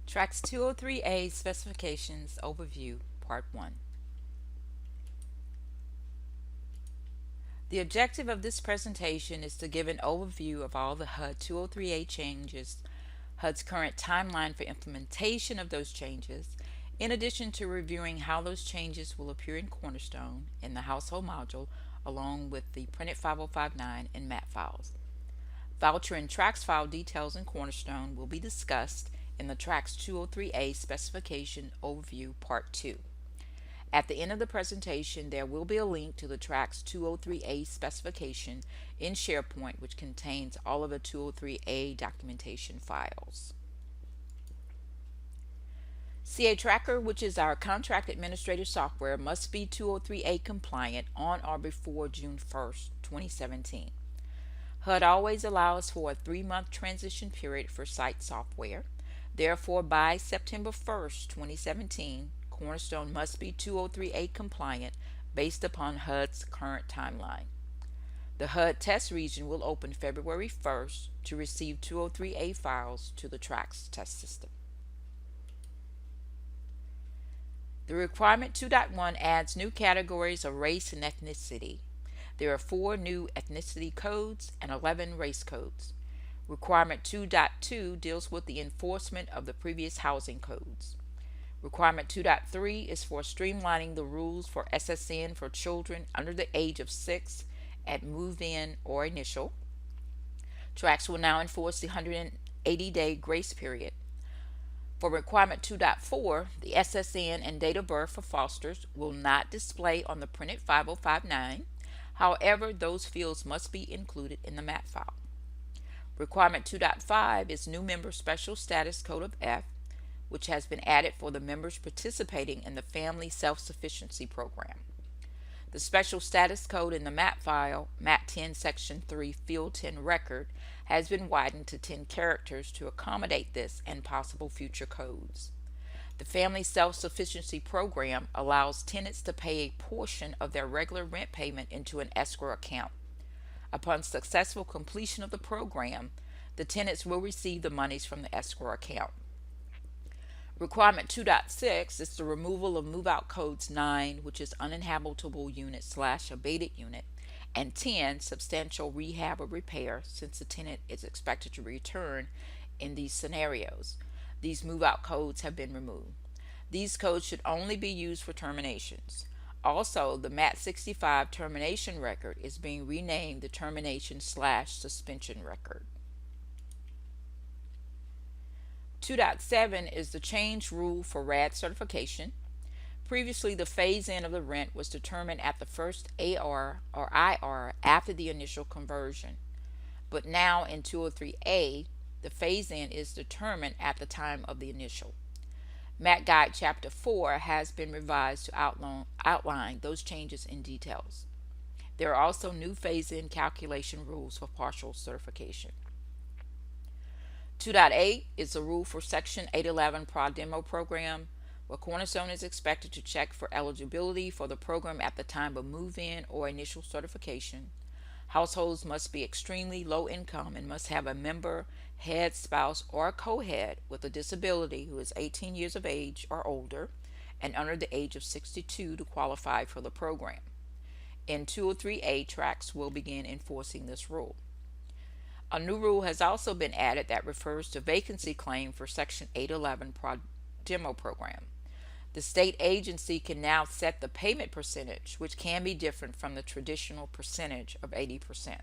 TRACS 203A Specifications Overview, Part 1. The objective of this presentation is to give an overview of all the HUD 203A changes, HUD's current timeline for implementation of those changes, in addition to reviewing how those changes will appear in Cornerstone in the Household module, along with the printed 5059 and MAT files. Voucher and TRACS file details in Cornerstone will be discussed in the TRACS 203A Specification Overview Part 2. At the end of the presentation, there will be a link to the TRACS 203A specification in SharePoint, which contains all of the 203A documentation files. CA Tracker, which is our contract administrative software, must be 203A compliant on or before June 1st, 2017. HUD always allows for a 3-month transition period for site software. Therefore, by September 1st, 2017, Cornerstone must be 203A compliant based upon HUD's current timeline. The HUD test region will open February 1st to receive 203A files to the TRACS test system. The Requirement 2.1 adds new categories of race and ethnicity. There are 4 new ethnicity codes and 11 race codes. Requirement 2.2 deals with the enforcement of the previous housing codes. Requirement 2.3 is for streamlining the rules for SSN for children under the age of 6 at move-in or initial. TRACS will now enforce the 180-day grace period. For Requirement 2.4, the SSN and date of birth for fosters will not display on the printed 5059. However, those fields must be included in the MAT file. Requirement 2.5 is new member special status code of F, which has been added for the members participating in the Family Self-Sufficiency Program. The special status code in the MAT file, MAT 10 Section 3 Field 10 record, has been widened to 10 characters to accommodate this and possible future codes. The Family Self-Sufficiency Program allows tenants to pay a portion of their regular rent payment into an escrow account. Upon successful completion of the program, the tenants will receive the monies from the escrow account. Requirement 2.6 is the removal of move-out codes 9, which is uninhabitable unit / abated unit, and 10, substantial rehab or repair, since the tenant is expected to return in these scenarios. These move-out codes have been removed. These codes should only be used for terminations. Also, the MAT 65 termination record is being renamed the termination / suspension record. 2.7 is the change rule for RAD certification. Previously, the phase-in of the rent was determined at the first AR or IR after the initial conversion. But now in 203A, the phase-in is determined at the time of the initial. MAT Guide Chapter 4 has been revised to outline those changes in details. There are also new phase-in calculation rules for partial certification. 2.8 is the rule for Section 811 Pro Demo Program, where Cornerstone is expected to check for eligibility for the program at the time of move-in or initial certification. Households must be extremely low income and must have a member, head, spouse, or co-head with a disability who is 18 years of age or older and under the age of 62 to qualify for the program. In 203A, TRACS will begin enforcing this rule. A new rule has also been added that refers to vacancy claim for Section 811 Pro Demo Program. The state agency can now set the payment percentage, which can be different from the traditional percentage of 80%.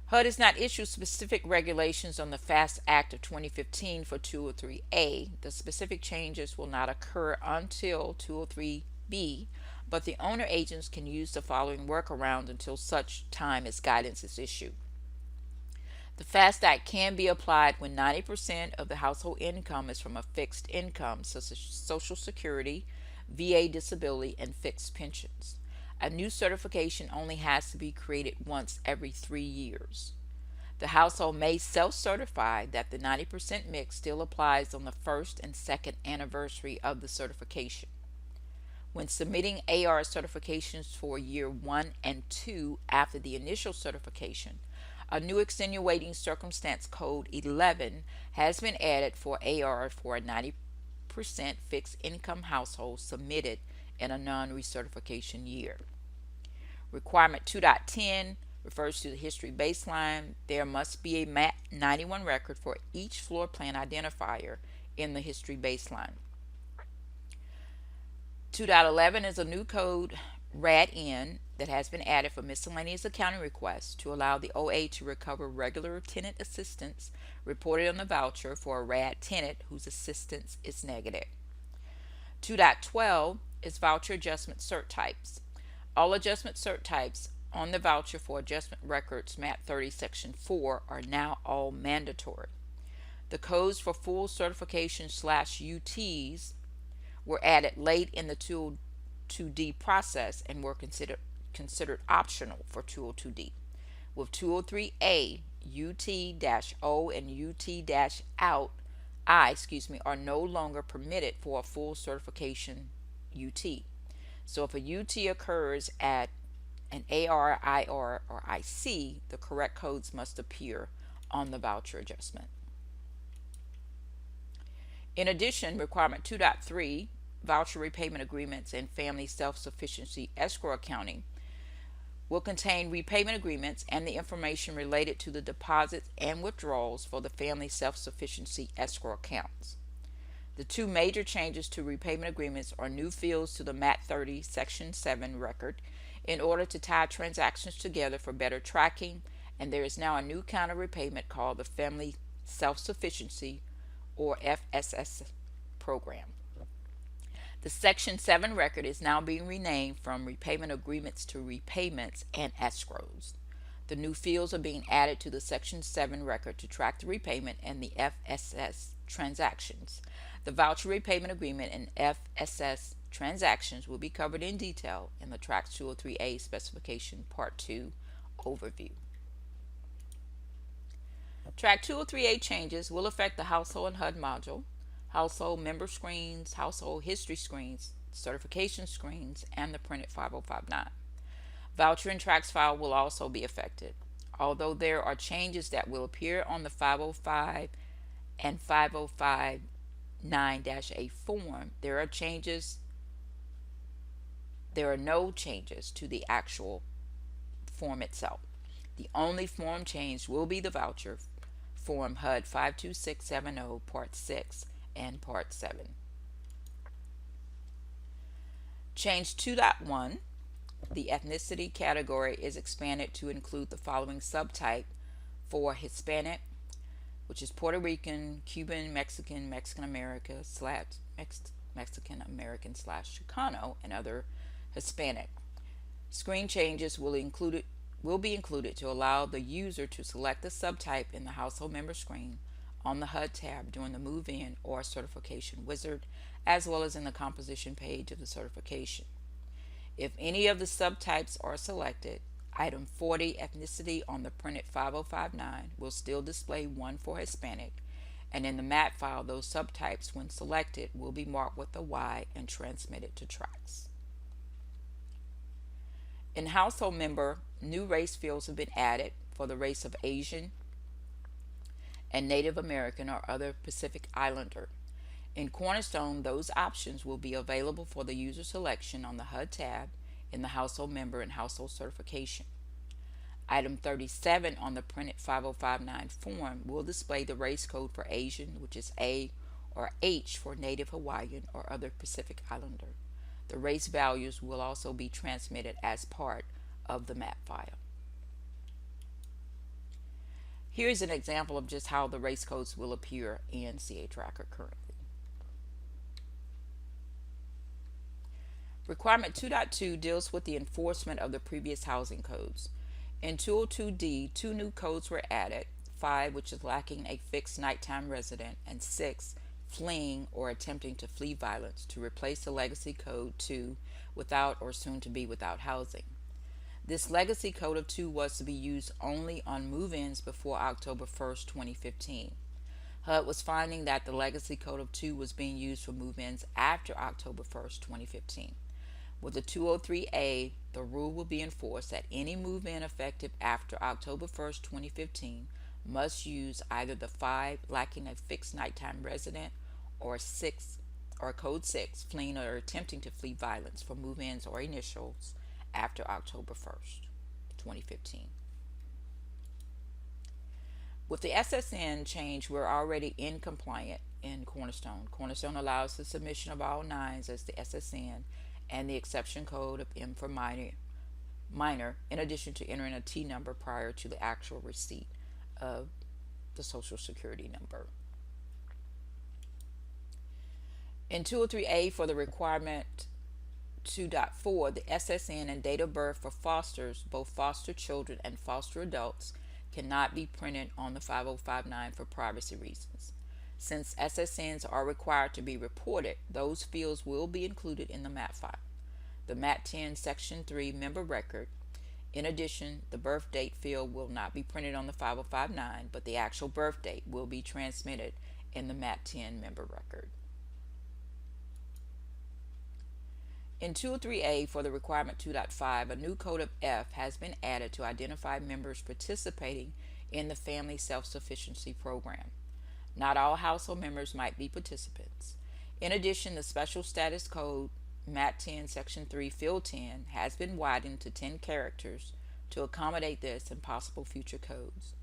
HUD has not issued specific regulations on the FAST Act of 2015 for 203A. The specific changes will not occur until 203B, but the owner agents can use the following workaround until such time as guidance is issued. The FAST Act can be applied when 90% of the household income is from a fixed income, such as Social Security, VA disability, and fixed pensions. A new certification only has to be created once every 3 years. The household may self-certify that the 90% mix still applies on the first and second anniversary of the certification. When submitting AR certifications for year 1 and 2 after the initial certification, A new extenuating circumstance code 11 has been added for AR for a 90% fixed income household submitted in a non recertification year. Requirement 2.10 refers to the history baseline. There must be a MAT 91 record for each floor plan identifier in the history baseline. 2.11 is a new code RAD-N that has been added for miscellaneous accounting requests to allow the OA to recover regular tenant assistance reported on the voucher for a RAD tenant whose assistance is negative. 2.12 is voucher adjustment cert types. All adjustment cert types on the voucher for adjustment records MAP 30 Section 4 are now all mandatory. The codes for full certification / UTs were added late in the 202D process and were considered optional for 202D. With 203A, UT-O and UT-out are no longer permitted for a full certification UT. So if a UT occurs at an AR, IR, or IC, the correct codes must appear on the voucher adjustment. In addition, requirement 2.3, voucher repayment agreements and family self-sufficiency escrow accounting, will contain repayment agreements and the information related to the deposits and withdrawals for the family self-sufficiency escrow accounts. The two major changes to repayment agreements are new fields to the MAT 30 Section 7 record in order to tie transactions together for better tracking, and there is now a new kind of repayment called the Family Self-Sufficiency or FSS program. The Section 7 record is now being renamed from repayment agreements to repayments and escrows. The new fields are being added to the Section 7 record to track the repayment and the FSS transactions. The voucher repayment agreement and FSS transactions will be covered in detail in the TRACS 203A Specification Part 2 overview. TRAC 203A changes will affect the household and HUD module, household member screens, household history screens, certification screens, and the printed 5059. Voucher and TRACS file will also be affected. Although there are changes that will appear on the 505 and 5059-A form, there are no changes to the actual form itself. The only form change will be the voucher form HUD 52670 Part 6 and Part 7. Change 2.1, the ethnicity category is expanded to include the following subtype for Hispanic, which is Puerto Rican, Cuban, Mexican, Mexican American Mexican American / Chicano, and other Hispanic. Screen changes will be included to allow the user to select the subtype in the household member screen on the HUD tab during the move-in or certification wizard, as well as in the composition page of the certification. If any of the subtypes are selected, item 40 ethnicity on the printed 5059 will still display 1 for Hispanic, and in the MAT file those subtypes when selected will be marked with a Y and transmitted to TRACS. In household member, new race fields have been added for the race of Asian and Native American or other Pacific Islander. In Cornerstone, those options will be available for the user selection on the HUD tab in the household member and household certification. Item 37 on the printed 5059 form will display the race code for Asian, which is A, or H for Native Hawaiian or other Pacific Islander. The race values will also be transmitted as part of the map file. Here's an example of just how the race codes will appear in CA Tracker currently. Requirement 2.2 deals with the enforcement of the previous housing codes. In 202D, 2 new codes were added, 5, which is lacking a fixed nighttime resident, and 6, fleeing or attempting to flee violence, to replace the legacy code 2, without or soon to be without housing. This legacy code of 2 was to be used only on move-ins before October 1st, 2015. HUD was finding that the legacy code of 2 was being used for move-ins after October 1st, 2015. With the 203A, the rule will be enforced that any move-in effective after October 1st, 2015 must use either the 5 lacking a fixed nighttime resident or 6 or code 6 fleeing or attempting to flee violence for move-ins or initials after October 1st, 2015. With the SSN change, we're already in compliant in Cornerstone. Cornerstone allows the submission of all nines as the SSN and the exception code of M for minor, in addition to entering a T number prior to the actual receipt of the Social Security number. In 203A, for the requirement 2.4, the SSN and date of birth for fosters, both foster children and foster adults, cannot be printed on the 5059 for privacy reasons. Since SSNs are required to be reported, those fields will be included in the MAT file. The MAT 10 Section 3 member record. In addition, the birth date field will not be printed on the 5059, but the actual birth date will be transmitted in the MAT 10 member record. In 203A, for the requirement 2.5, a new code of F has been added to identify members participating in the Family Self-Sufficiency Program. Not all household members might be participants. In addition, the Special Status Code MAT 10 Section 3 Field 10 has been widened to 10 characters to accommodate this and possible future codes.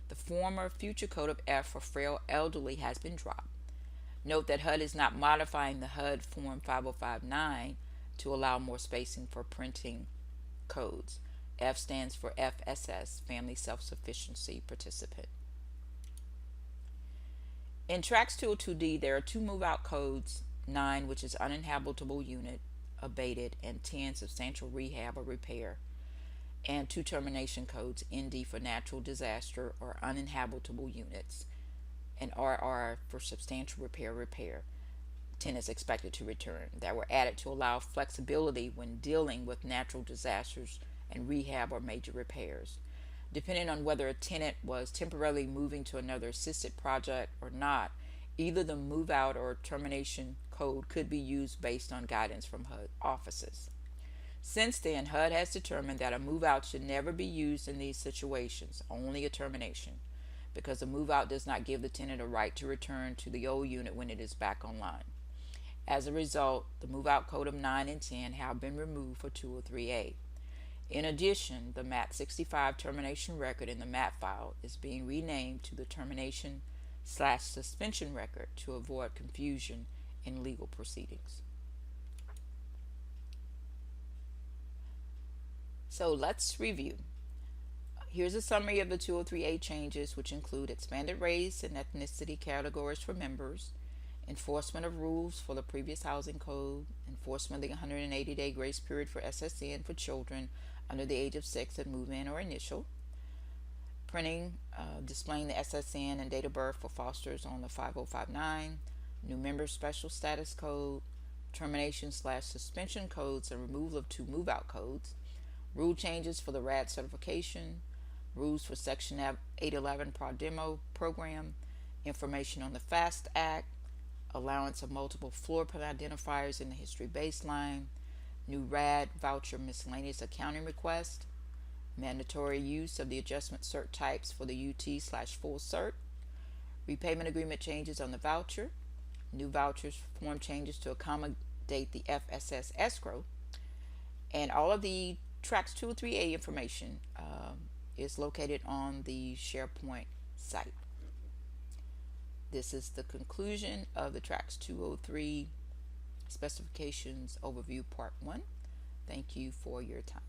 The former future code of F for frail elderly has been dropped. Note that HUD is not modifying the HUD Form 5059 to allow more spacing for printing codes. F stands for FSS, Family Self-Sufficiency Participant. In TRACS 202D, there are 2 move-out codes, 9, which is uninhabitable unit, abated, and 10, substantial rehab or repair, and 2 termination codes, ND for natural disaster or uninhabitable units, and RR for substantial repair. 10 is expected to return, that were added to allow flexibility when dealing with natural disasters and rehab or major repairs. Depending on whether a tenant was temporarily moving to another assisted project or not, either the move out or termination code could be used based on guidance from HUD offices. Since then, HUD has determined that a move out should never be used in these situations, only a termination, because a move out does not give the tenant a right to return to the old unit when it is back online. As a result, the move-out code of 9 and 10 have been removed for 203A. In addition, the MAT 65 termination record in the MAT file is being renamed to the termination/suspension record to avoid confusion in legal proceedings. So let's review. Here's a summary of the 203A changes, which include expanded race and ethnicity categories for members, enforcement of rules for the previous housing code, enforcement of the 180-day grace period for SSN for children under the age of 6 that move in or initial, printing, displaying the SSN and date of birth for fosters on the 5059, new member special status code, termination/suspension codes and removal of 2 move-out codes, rule changes for the RAD certification, rules for Section 811 Pro Demo program, information on the FAST Act, allowance of multiple floor plan identifiers in the history baseline, new RAD voucher miscellaneous accounting request, mandatory use of the adjustment cert types for the UT/full cert, repayment agreement changes on the voucher, new vouchers form changes to accommodate the FSS escrow, and all of the TRACS 203A information is located on the SharePoint site. This is the conclusion of the TRACS 203 Specifications Overview Part 1. Thank you for your time.